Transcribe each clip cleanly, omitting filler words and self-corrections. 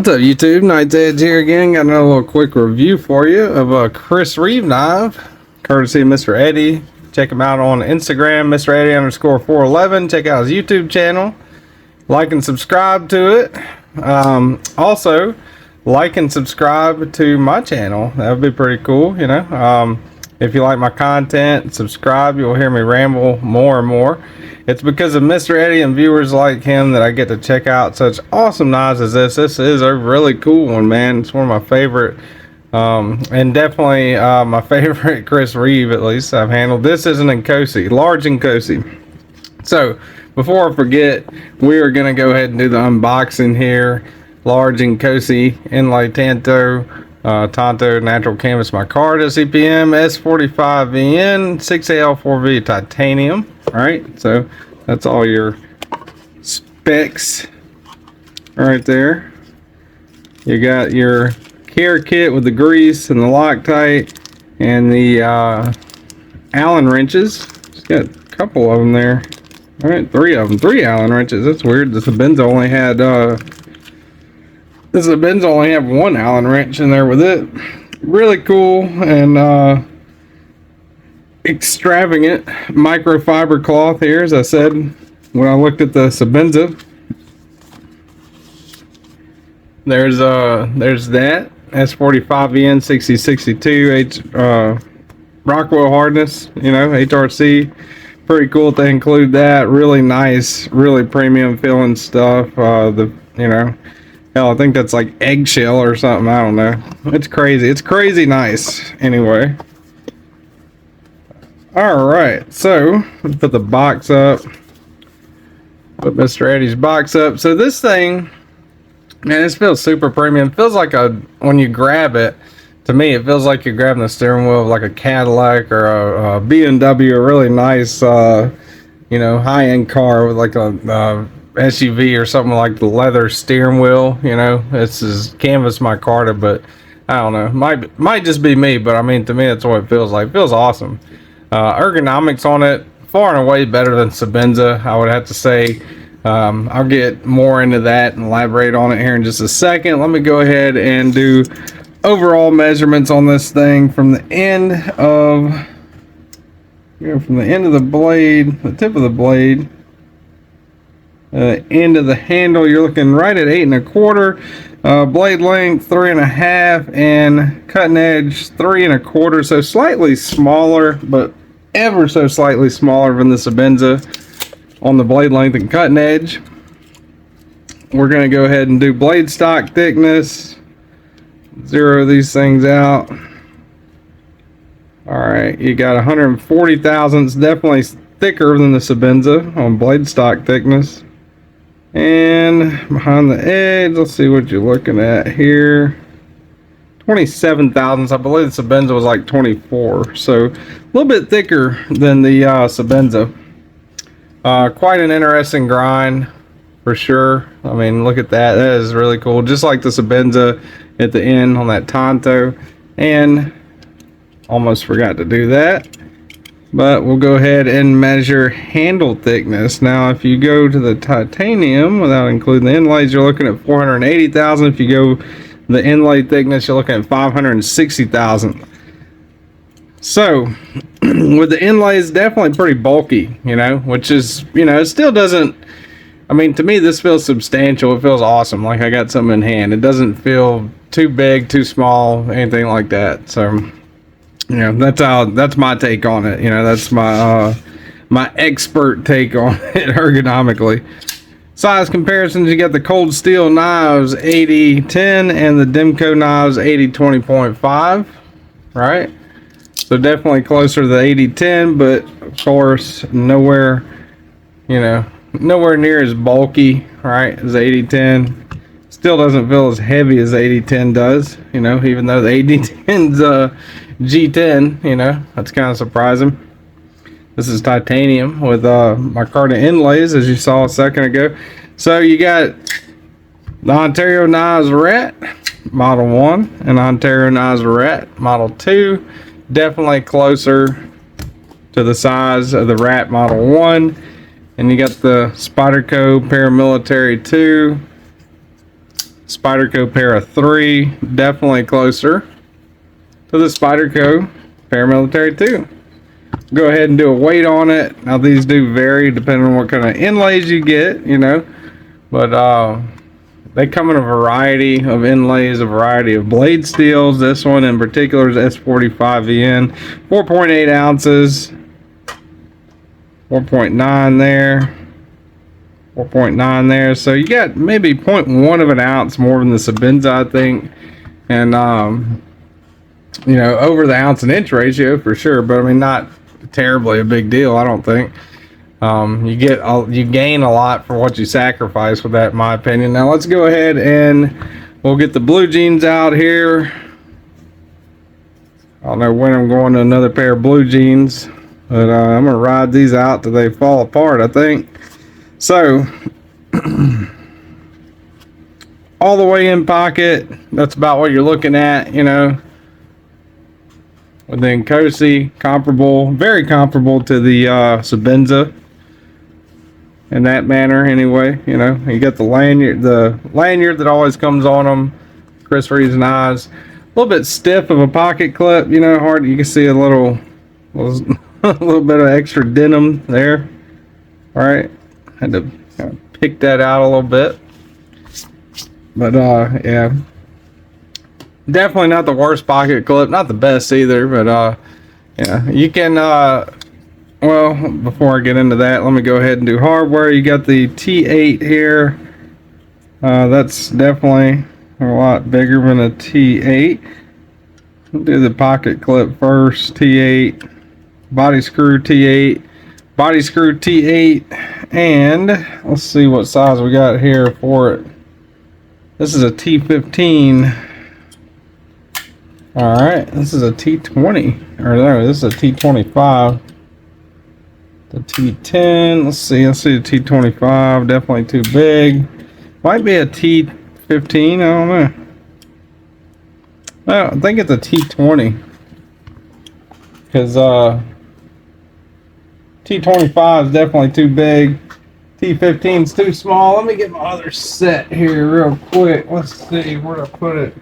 What's up, YouTube? Knight's Edge here again. Got another little quick review for you of a Chris Reeve knife, courtesy of Mr. Eddie. Check him out on Instagram, Mr. Eddie _411. Check out his YouTube channel. Like and subscribe to it. Also, like and subscribe to my channel. That would be pretty cool, you know. If you like my content, subscribe. You'll hear me ramble more and more. It's because of Mr. Eddie and viewers like him that I get to check out such awesome knives as this. This is a really cool one, man. It's one of my favorite, and definitely my favorite Chris Reeve, at least, I've handled. This is an Inkosi, large Inkosi. So, before I forget, we are going to go ahead and do the unboxing here. Large Inkosi inlay Tanto natural canvas micarta CPM S45VN 6AL4V titanium. All right, so that's all your specs right there. You got your care kit with the grease and the Loctite and the Allen wrenches. Just got a couple of them there. All right, three of them, 3 Allen wrenches. That's weird. The Sabenza only had one Allen wrench in there with it. Really cool and extravagant microfiber cloth here, as I said when I looked at the Sabenza. There's that S45VN 6062 Rockwell hardness, you know, HRC. Pretty cool to include that. Really nice, really premium feeling stuff. You know, hell, I think that's like eggshell or something. I don't know. It's crazy. It's crazy nice. Anyway. Alright, so let's put the box up. Put Mr. Eddie's box up. So this thing, man, this feels super premium. It feels like when you grab it, to me, it feels like you're grabbing the steering wheel of like a Cadillac or a BMW, a really nice, you know, high-end car with like a SUV or something, like the leather steering wheel. You know, this is canvas micarta, but I don't know, might just be me, but I mean, to me, that's what it feels like. It feels awesome. Ergonomics on it, far and away better than Sabenza, I would have to say. I'll get more into that and elaborate on it here in just a second. Let me go ahead and do overall measurements on this thing from the end of, from the end of the blade, the tip of the blade, end of the handle. You're looking right at 8 1/4. Blade length 3 1/2, and cutting edge 3 1/4. So slightly smaller, but ever so slightly smaller than the Sabenza on the blade length and cutting edge. We're going to go ahead and do blade stock thickness. Zero these things out. Alright, you got 140 thousandths, definitely thicker than the Sabenza on blade stock thickness. And behind the edge, let's see what you're looking at here. 27 thousandths. I believe the Sabenza was like 24, so a little bit thicker than the Sabenza. Quite an interesting grind for sure. I mean, look at that. That is really cool. Just like the Sabenza at the end on that Tanto. And almost forgot to do that. But we'll go ahead and measure handle thickness. Now, if you go to the titanium without including the inlays, you're looking at 480,000. If you go the inlay thickness, you're looking at 560,000. So, with the inlays, definitely pretty bulky, you know, which is, you know, it still doesn't, I mean, to me, this feels substantial. It feels awesome, like I got something in hand. It doesn't feel too big, too small, anything like that. So, you know, that's my take on it. You know, that's my my expert take on it ergonomically. Size comparisons, you got the Cold Steel Knives 8010 and the Demco Knives 8020.5, right? So definitely closer to the 8010, but of course nowhere, you know, nowhere near as bulky, right, as the 8010. Still doesn't feel as heavy as the 8010 does, you know, even though the 8010's G10, you know, that's kind of surprising. This is titanium with micarta inlays, as you saw a second ago. So you got the Ontario Knives Rat Model 1 and Ontario Knives Rat Model 2. Definitely closer to the size of the Rat Model 1. And you got the Spyderco Paramilitary 2. Spyderco Para 3, definitely closer to the Spyderco Paramilitary 2. Go ahead and do a weight on it. Now these do vary depending on what kind of inlays you get, you know, but they come in a variety of inlays, a variety of blade steels. This one in particular is S45VN, 4.8 ounces, 4.9 there, 4.9 there. So you got maybe 0.1 of an ounce more than the Sebenza, I think, and you know, over the ounce and inch ratio for sure, but I mean not terribly a big deal, I don't think. You gain a lot for what you sacrifice with that, in my opinion. Now let's go ahead and we'll get the blue jeans out here. I don't know when I'm going to another pair of blue jeans, but I'm gonna ride these out till they fall apart, I think. So all the way in pocket, that's about what you're looking at, you know. With the Inkosi, comparable, very comparable to the Sebenza in that manner anyway. You know, you got the lanyard that always comes on them, Chris Reeves knives. A little bit stiff of a pocket clip, you know, hard. You can see a little a little bit of extra denim there. All right, had to kind of pick that out a little bit, but yeah. Definitely not the worst pocket clip, not the best either, but yeah, you can well, before I get into that, let me go ahead and do hardware. You got the T8 here. That's definitely a lot bigger than a T8. We'll do the pocket clip first. T8, body screw T8, body screw T8, and let's see what size we got here for it. This is a T15. All right, this is a T20, or no, this is a T25. The T10, let's see the T25, definitely too big. Might be a T15, I don't know. Well, I think it's a T20, because T25 is definitely too big. T15 is too small. Let me get my other set here real quick. Let's see where to put it.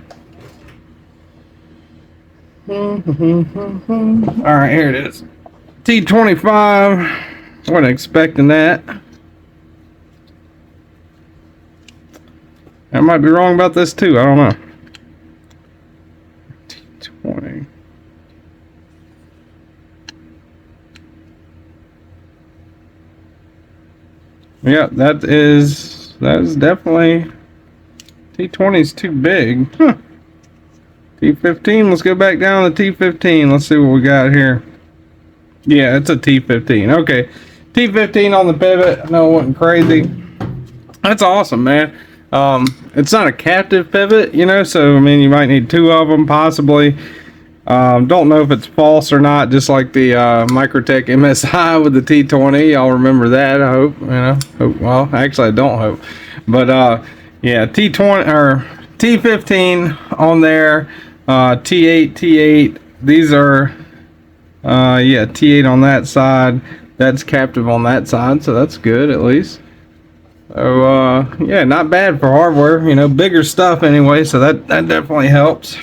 Alright, here it is. T25. Wasn't expecting that. I might be wrong about this too. I don't know. T20. Yeah, that is definitely T20 is too big. Huh. T15, let's go back down to T15. Let's see what we got here. Yeah, it's a T15. Okay, T15 on the pivot. I know it wasn't crazy. That's awesome, man. It's not a captive pivot, you know, so I mean, you might need two of them possibly. Don't know if it's false or not, just like the Microtech MSI with the T20. Y'all remember that, I hope, you know. Well, actually, I don't hope. But yeah, T20 or T15 on there. T8. These are yeah, T8 on that side. That's captive on that side, so that's good at least. So yeah, not bad for hardware, you know, bigger stuff anyway, so that definitely helps.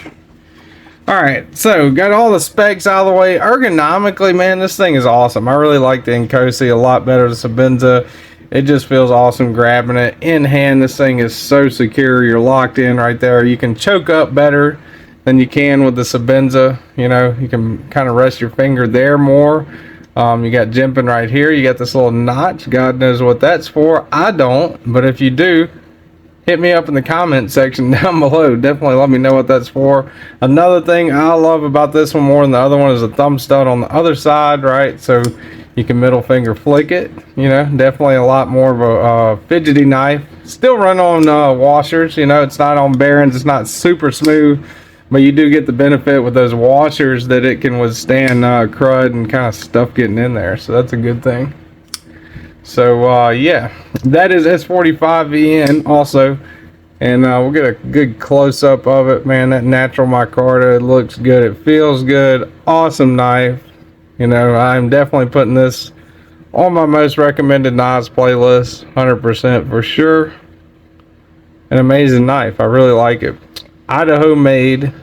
Alright, so got all the specs out of the way. Ergonomically, man, this thing is awesome. I really like the Inkosi a lot better than Sebenza. It just feels awesome grabbing it in hand. This thing is so secure. You're locked in right there. You can choke up better than you can with the Sebenza. You know, you can kind of rest your finger there more. You got jimping right here. You got this little notch. God knows what that's for. I don't, but if you do, hit me up in the comment section down below. Definitely let me know what that's for. Another thing I love about this one more than the other one is the thumb stud on the other side, right? So you can middle finger flick it. You know, definitely a lot more of a fidgety knife. Still run on washers. You know, it's not on bearings. It's not super smooth, but you do get the benefit with those washers that it can withstand crud and kind of stuff getting in there. So that's a good thing. So yeah, that is S45VN also, and we'll get a good close-up of it. Man, that natural micarta, it looks good, it feels good, awesome knife. You know, I'm definitely putting this on my most recommended knives playlist, 100% for sure. an amazing knife. I really like it. Idaho made,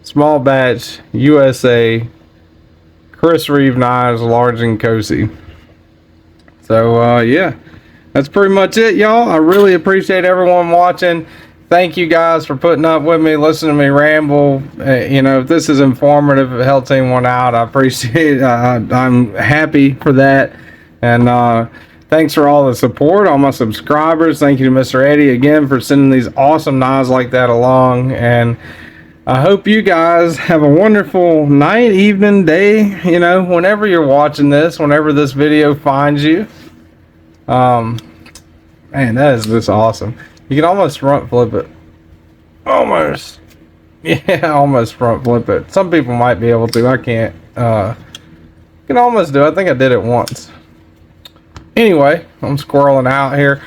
small batch, USA, Reeve knives, large Inkosi. So yeah, that's pretty much it, y'all. I really appreciate everyone watching. Thank you guys for putting up with me, listening to me ramble. You know, if this is informative, if it helps anyone out, I appreciate it. I'm happy for that. And thanks for all the support, all my subscribers. Thank you to Mr. Eddie again for sending these awesome knives like that along. And I hope you guys have a wonderful night, evening, day, you know, whenever you're watching this, whenever this video finds you. Man, that is just awesome. You can almost front flip it. Almost. Yeah, almost front flip it. Some people might be able to. I can't. Can almost do it. I think I did it once. Anyway, I'm squirreling out here.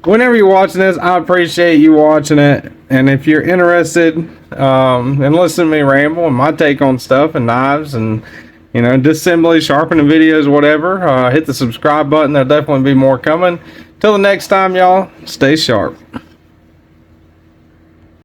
Whenever you're watching this, I appreciate you watching it. And if you're interested in listening to me ramble and my take on stuff and knives and, you know, disassembly, sharpening videos, whatever, hit the subscribe button. There'll definitely be more coming. Till the next time, y'all, stay sharp.